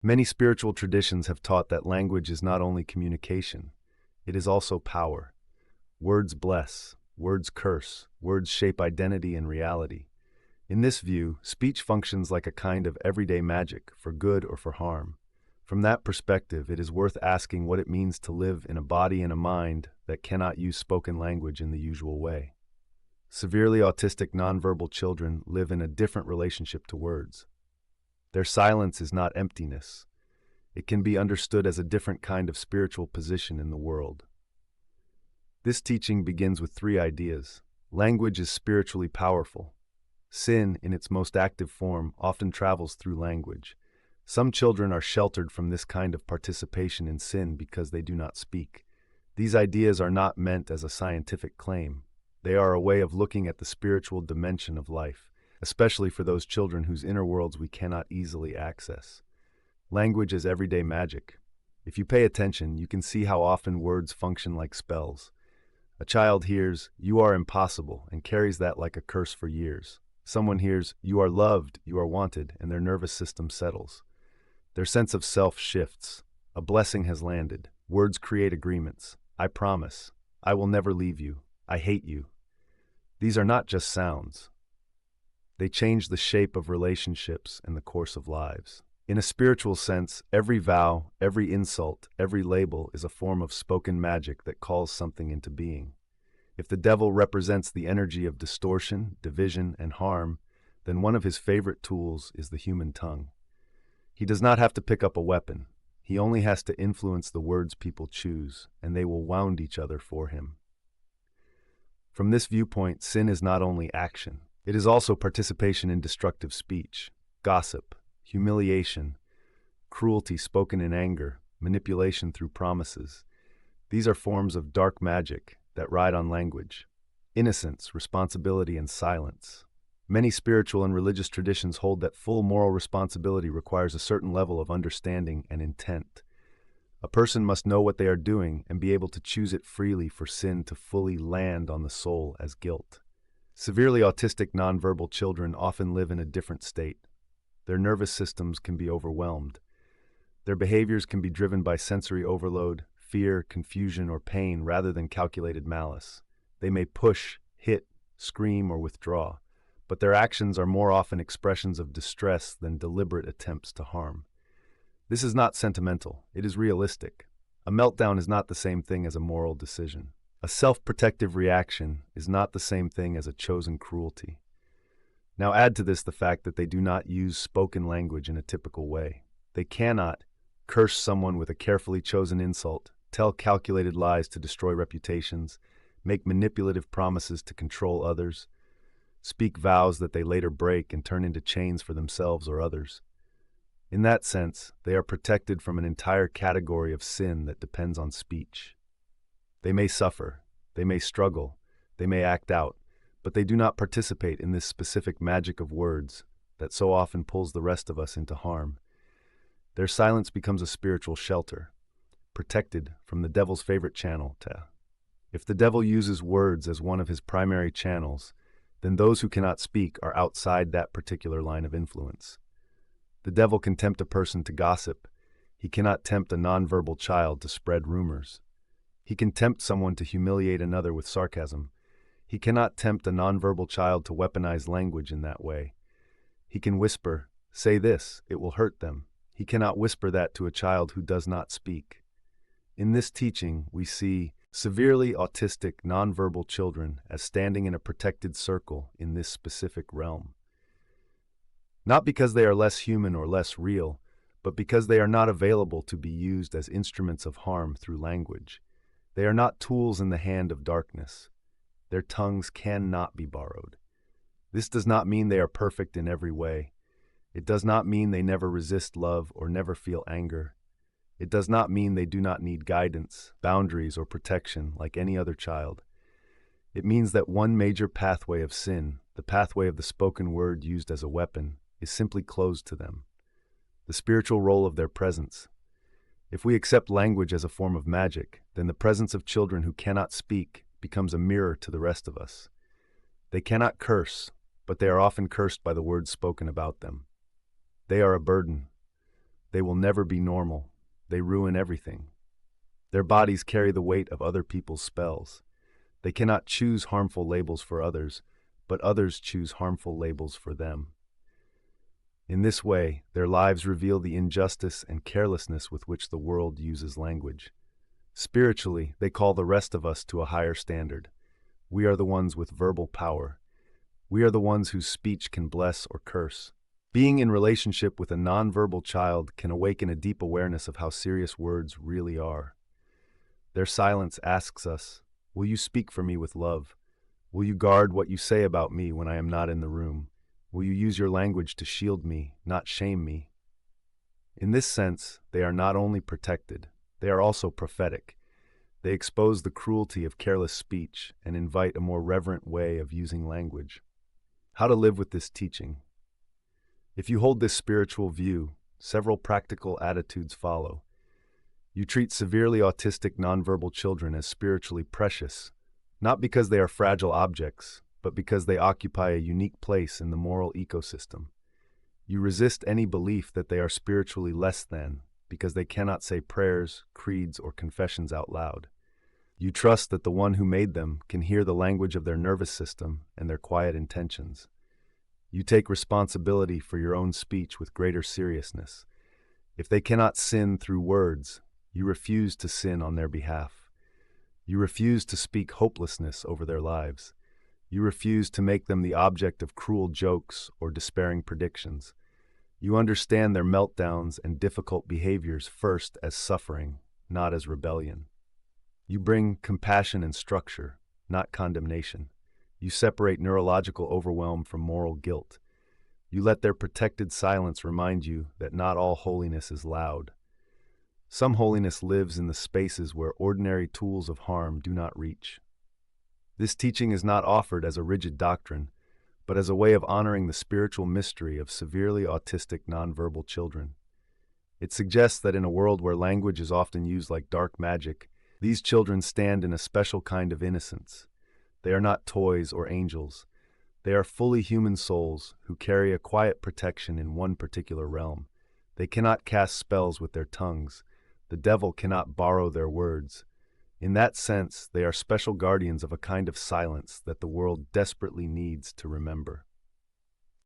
Many spiritual traditions have taught that language is not only communication, it is also power. Words bless, words curse, words shape identity and reality. In this view, speech functions like a kind of everyday magic, for good or for harm. From that perspective, it is worth asking what it means to live in a body and a mind that cannot use spoken language in the usual way. Severely autistic nonverbal children live in a different relationship to words. Their silence is not emptiness. It can be understood as a different kind of spiritual position in the world. This teaching begins with three ideas. Language is spiritually powerful. Sin, in its most active form, often travels through language. Some children are sheltered from this kind of participation in sin because they do not speak. These ideas are not meant as a scientific claim. They are a way of looking at the spiritual dimension of life, especially for those children whose inner worlds we cannot easily access. Language is everyday magic. If you pay attention, you can see how often words function like spells. A child hears, "You are impossible," and carries that like a curse for years. Someone hears, "You are loved, you are wanted," and their nervous system settles. Their sense of self shifts. A blessing has landed. Words create agreements. I promise. I will never leave you. I hate you. These are not just sounds. They change the shape of relationships and the course of lives. In a spiritual sense, every vow, every insult, every label is a form of spoken magic that calls something into being. If the devil represents the energy of distortion, division, and harm, then one of his favorite tools is the human tongue. He does not have to pick up a weapon. He only has to influence the words people choose, and they will wound each other for him. From this viewpoint, sin is not only action. It is also participation in destructive speech, gossip, humiliation, cruelty spoken in anger, manipulation through promises. These are forms of dark magic that ride on language. Innocence, responsibility, and silence. Many spiritual and religious traditions hold that full moral responsibility requires a certain level of understanding and intent. A person must know what they are doing and be able to choose it freely for sin to fully land on the soul as guilt. Severely autistic nonverbal children often live in a different state. Their nervous systems can be overwhelmed. Their behaviors can be driven by sensory overload, fear, confusion, or pain rather than calculated malice. They may push, hit, scream, or withdraw, but their actions are more often expressions of distress than deliberate attempts to harm. This is not sentimental, it is realistic. A meltdown is not the same thing as a moral decision. A self-protective reaction is not the same thing as a chosen cruelty. Now add to this the fact that they do not use spoken language in a typical way. They cannot curse someone with a carefully chosen insult, tell calculated lies to destroy reputations, make manipulative promises to control others, speak vows that they later break and turn into chains for themselves or others. In that sense, they are protected from an entire category of sin that depends on speech. They may suffer, they may struggle, they may act out, but they do not participate in this specific magic of words that so often pulls the rest of us into harm. Their silence becomes a spiritual shelter, protected from the devil's favorite channel. If the devil uses words as one of his primary channels, then those who cannot speak are outside that particular line of influence. The devil can tempt a person to gossip. He cannot tempt a nonverbal child to spread rumors. He can tempt someone to humiliate another with sarcasm. He cannot tempt a nonverbal child to weaponize language in that way. He can whisper, "Say this, it will hurt them." He cannot whisper that to a child who does not speak. In this teaching, we see severely autistic nonverbal children as standing in a protected circle in this specific realm. Not because they are less human or less real, but because they are not available to be used as instruments of harm through language. They are not tools in the hand of darkness. Their tongues cannot be borrowed. This does not mean they are perfect in every way. It does not mean they never resist love or never feel anger. It does not mean they do not need guidance, boundaries, or protection like any other child. It means that one major pathway of sin, the pathway of the spoken word used as a weapon, is simply closed to them. The spiritual role of their presence. If we accept language as a form of magic, then the presence of children who cannot speak becomes a mirror to the rest of us. They cannot curse, but they are often cursed by the words spoken about them. They are a burden. They will never be normal. They ruin everything. Their bodies carry the weight of other people's spells. They cannot choose harmful labels for others, but others choose harmful labels for them. In this way, their lives reveal the injustice and carelessness with which the world uses language. Spiritually, they call the rest of us to a higher standard. We are the ones with verbal power. We are the ones whose speech can bless or curse. Being in relationship with a nonverbal child can awaken a deep awareness of how serious words really are. Their silence asks us, will you speak for me with love? Will you guard what you say about me when I am not in the room? Will you use your language to shield me, not shame me? In this sense, they are not only protected, they are also prophetic. They expose the cruelty of careless speech and invite a more reverent way of using language. How to live with this teaching. If you hold this spiritual view, several practical attitudes follow. You treat severely autistic nonverbal children as spiritually precious, not because they are fragile objects, but because they occupy a unique place in the moral ecosystem. You resist any belief that they are spiritually less than, because they cannot say prayers, creeds, or confessions out loud. You trust that the one who made them can hear the language of their nervous system and their quiet intentions. You take responsibility for your own speech with greater seriousness. If they cannot sin through words, you refuse to sin on their behalf. You refuse to speak hopelessness over their lives. You refuse to make them the object of cruel jokes or despairing predictions. You understand their meltdowns and difficult behaviors first as suffering, not as rebellion. You bring compassion and structure, not condemnation. You separate neurological overwhelm from moral guilt. You let their protected silence remind you that not all holiness is loud. Some holiness lives in the spaces where ordinary tools of harm do not reach. This teaching is not offered as a rigid doctrine, but as a way of honoring the spiritual mystery of severely autistic nonverbal children. It suggests that in a world where language is often used like dark magic, these children stand in a special kind of innocence. They are not toys or angels. They are fully human souls who carry a quiet protection in one particular realm. They cannot cast spells with their tongues. The devil cannot borrow their words. In that sense, they are special guardians of a kind of silence that the world desperately needs to remember.